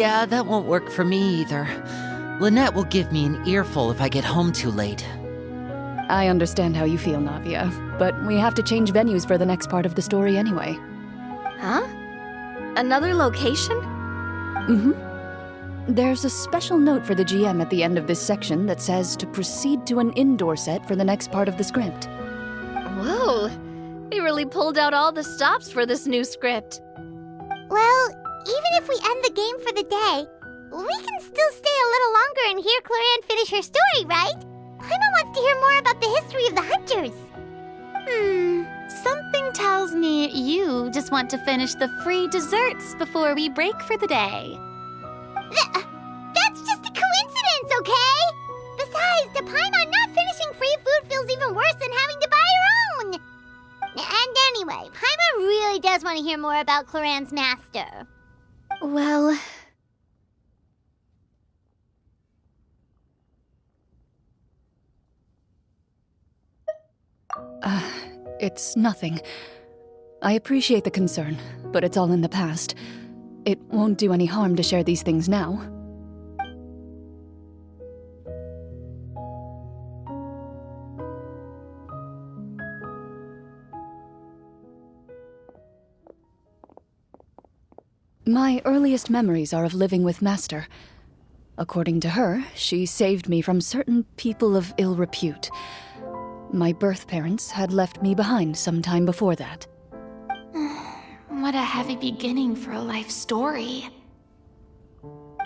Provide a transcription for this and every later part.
Yeah, that won't work for me either. Lynette will give me an earful if I get home too late. I understand how you feel, Navia, but we have to change venues for the next part of the story anyway. Huh? Another location? There's a special note for the GM at the end of this section that says to proceed to an indoor set for the next part of the script. Whoa! They really pulled out all the stops for this new script. Well, even if we end the game for the day, we can still stay a little longer and hear Clorinde finish her story, right? Paimon wants to hear more about the history of the hunters. Something tells me you just want to finish the free desserts before we break for the day. That's just a coincidence, okay? Besides, to Paimon, not finishing free food feels even worse than having to buy her own. And anyway, Paimon really does want to hear more about Clorinde's master. Well... It's nothing. I appreciate the concern, but it's all in the past. It won't do any harm to share these things now. My earliest memories are of living with Master. According to her, she saved me from certain people of ill repute. My birth parents had left me behind some time before that. What a heavy beginning for a life story.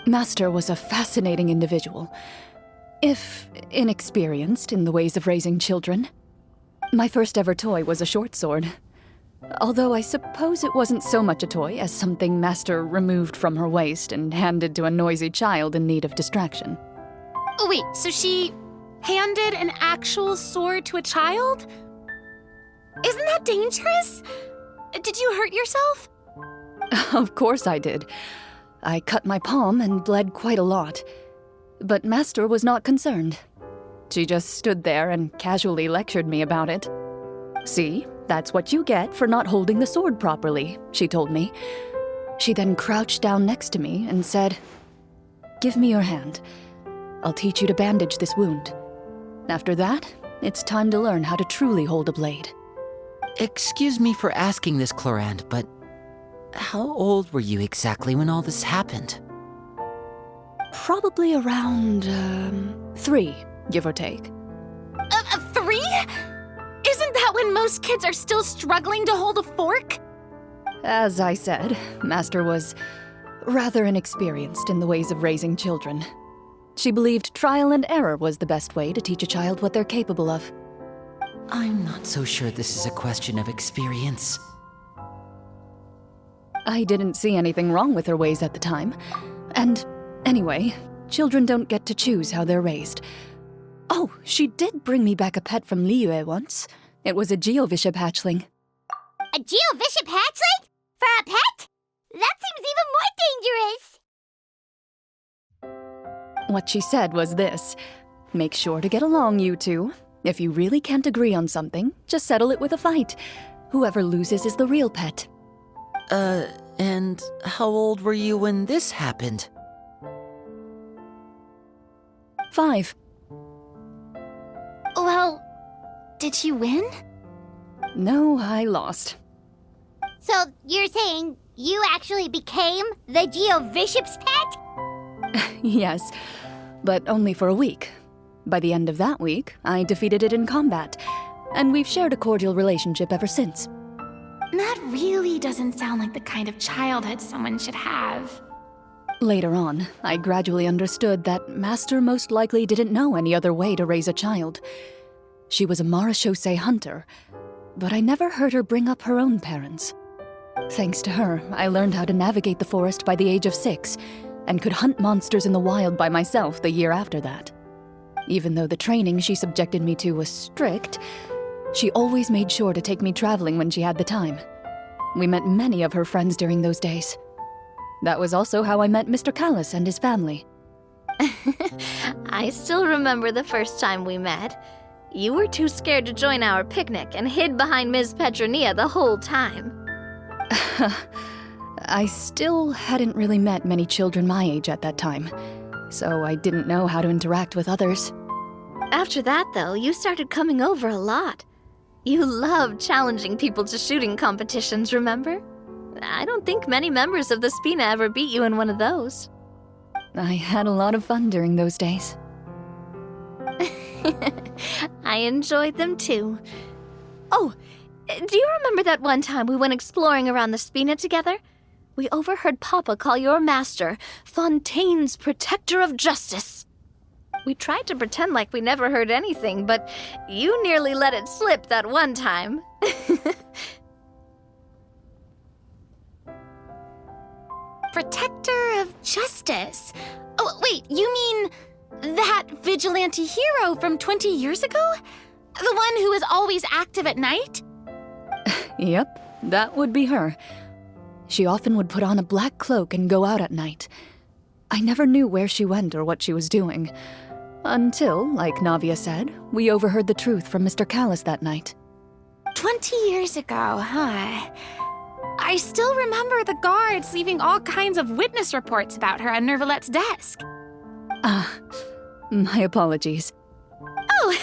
Master was a fascinating individual, if inexperienced in the ways of raising children. My first ever toy was a short sword. Although I suppose it wasn't so much a toy as something Master removed from her waist and handed to a noisy child in need of distraction. Oh wait, so she handed an actual sword to a child? Isn't that dangerous? Did you hurt yourself? Of course I did. I cut my palm and bled quite a lot. But Master was not concerned. She just stood there and casually lectured me about it. See, that's what you get for not holding the sword properly, she told me. She then crouched down next to me and said, "Give me your hand. I'll teach you to bandage this wound. After that, it's time to learn how to truly hold a blade." Excuse me for asking this, Clorinde, but how old were you exactly when all this happened? Probably around, 3, give or take. 3? Isn't that when most kids are still struggling to hold a fork? As I said, Master was rather inexperienced in the ways of raising children. She believed trial and error was the best way to teach a child what they're capable of. I'm not so sure this is a question of experience. I didn't see anything wrong with her ways at the time. And anyway, children don't get to choose how they're raised. Oh, she did bring me back a pet from Liyue once. It was a Geovishap hatchling. A Geovishap hatchling? For a pet? That seems even more dangerous! What she said was this: make sure to get along, you two. If you really can't agree on something, just settle it with a fight. Whoever loses is the real pet. And how old were you when this happened? 5. Well, did you win? No, I lost. So, you're saying you actually became the Geovishap's pet? Yes, but only for a week. By the end of that week, I defeated it in combat, and we've shared a cordial relationship ever since. That really doesn't sound like the kind of childhood someone should have. Later on, I gradually understood that Master most likely didn't know any other way to raise a child. She was a marechaussee hunter, but I never heard her bring up her own parents. Thanks to her, I learned how to navigate the forest by the age of 6, and could hunt monsters in the wild by myself the year after that. Even though the training she subjected me to was strict, she always made sure to take me traveling when she had the time. We met many of her friends during those days. That was also how I met Mr. Callis and his family. I still remember the first time we met. You were too scared to join our picnic and hid behind Ms. Petronia the whole time. I still hadn't really met many children my age at that time, so I didn't know how to interact with others. After that, though, you started coming over a lot. You loved challenging people to shooting competitions, remember? I don't think many members of the Spina ever beat you in one of those. I had a lot of fun during those days. I enjoyed them too. Oh, do you remember that one time we went exploring around the Spina together? We overheard Papa call your master Fontaine's Protector of Justice. We tried to pretend like we never heard anything, but you nearly let it slip that one time. Protector of Justice. Oh, wait, you mean that vigilante hero from 20 years ago? The one who is always active at night? Yep, that would be her. She often would put on a black cloak and go out at night. I never knew where she went or what she was doing. Until, like Navia said, we overheard the truth from Mr. Callis that night. 20 years ago, huh? I still remember the guards leaving all kinds of witness reports about her on Nervalette's desk. My apologies. Oh,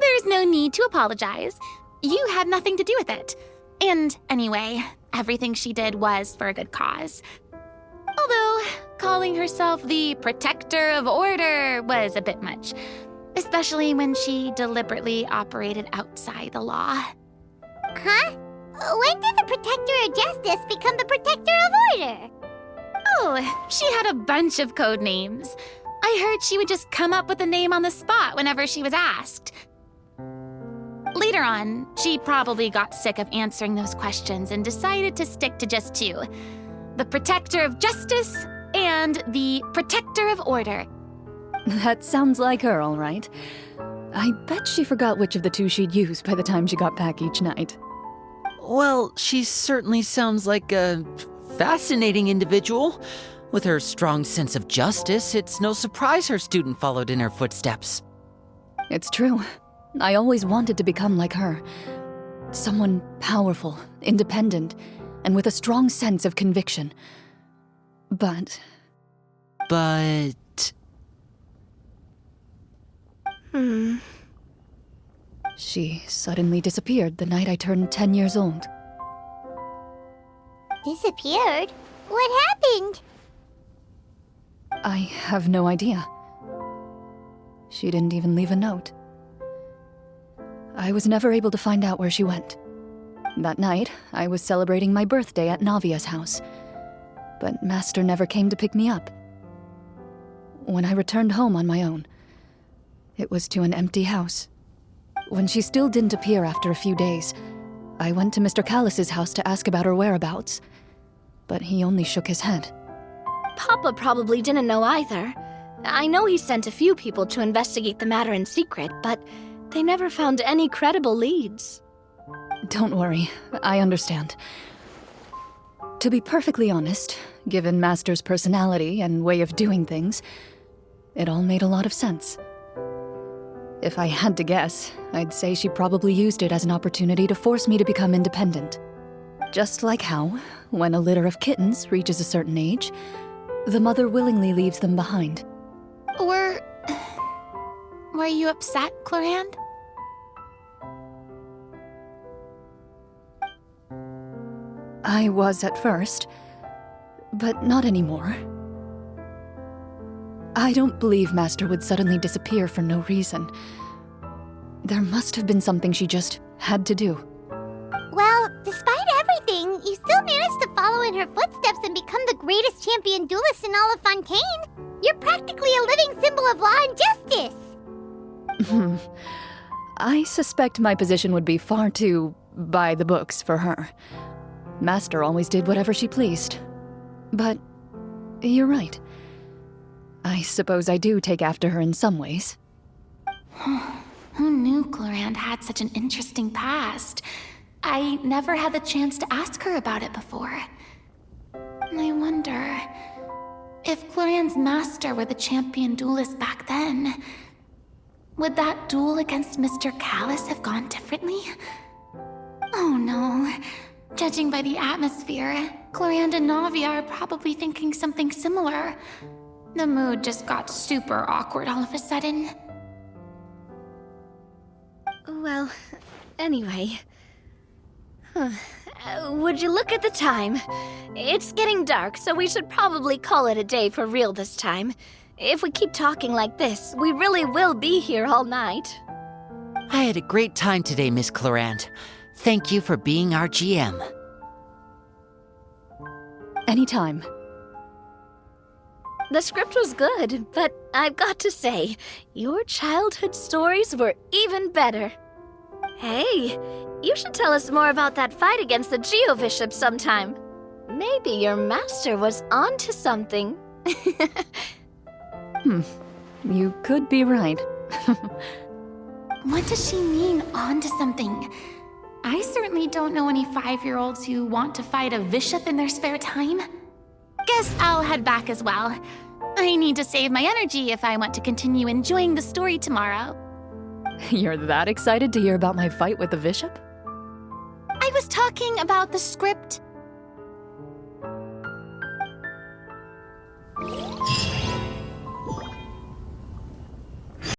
there's no need to apologize. You had nothing to do with it. And anyway, everything she did was for a good cause. Although, calling herself the Protector of Order was a bit much, especially when she deliberately operated outside the law. Huh? When did the Protector of Justice become the Protector of Order? Oh, she had a bunch of code names. I heard she would just come up with a name on the spot whenever she was asked. Later on, she probably got sick of answering those questions and decided to stick to just two: the Protector of Justice and the Protector of Order. That sounds like her, all right. I bet she forgot which of the two she'd use by the time she got back each night. Well, she certainly sounds like a fascinating individual. With her strong sense of justice, it's no surprise her student followed in her footsteps. It's true. I always wanted to become like her. Someone powerful, independent, and with a strong sense of conviction. But... She suddenly disappeared the night I turned 10 years old. Disappeared? What happened? I have no idea. She didn't even leave a note. I was never able to find out where she went. That night, I was celebrating my birthday at Navia's house, but Master never came to pick me up. When I returned home on my own, it was to an empty house. When she still didn't appear after a few days, I went to Mr. Callis's house to ask about her whereabouts, but he only shook his head. Papa probably didn't know either. I know he sent a few people to investigate the matter in secret, but they never found any credible leads. Don't worry, I understand. To be perfectly honest, given Master's personality and way of doing things, it all made a lot of sense. If I had to guess, I'd say she probably used it as an opportunity to force me to become independent. Just like how, when a litter of kittens reaches a certain age, the mother willingly leaves them behind. Were you upset, Clorinde? I was at first, but not anymore. I don't believe Master would suddenly disappear for no reason. There must have been something she just had to do. Well, despite everything, you still managed to follow in her footsteps and become the greatest champion duelist in all of Fontaine. You're practically a living symbol of law and justice. I suspect my position would be far too by the books for her. Master always did whatever she pleased. But you're right. I suppose I do take after her in some ways. Who knew Clorinde had such an interesting past? I never had the chance to ask her about it before. I wonder if Clorinde's master were the champion duelist back then, would that duel against Mr. Callis have gone differently? Oh no, Judging by the atmosphere, Clorinde and Navia are probably thinking something similar. The mood just got super awkward all of a sudden. Well, anyway. Would you look at the time? It's getting dark, so we should probably call it a day for real this time. If we keep talking like this, we really will be here all night. I had a great time today, Miss Clorinde. Thank you for being our GM. Anytime. The script was good, but I've got to say, your childhood stories were even better. Hey, you should tell us more about that fight against the Geo-Bishop sometime. Maybe your master was onto something. You could be right. What does she mean, onto something? I certainly don't know any 5-year-olds who want to fight a bishop in their spare time. Guess I'll head back as well. I need to save my energy if I want to continue enjoying the story tomorrow. You're that excited to hear about my fight with the bishop? I was talking about the script.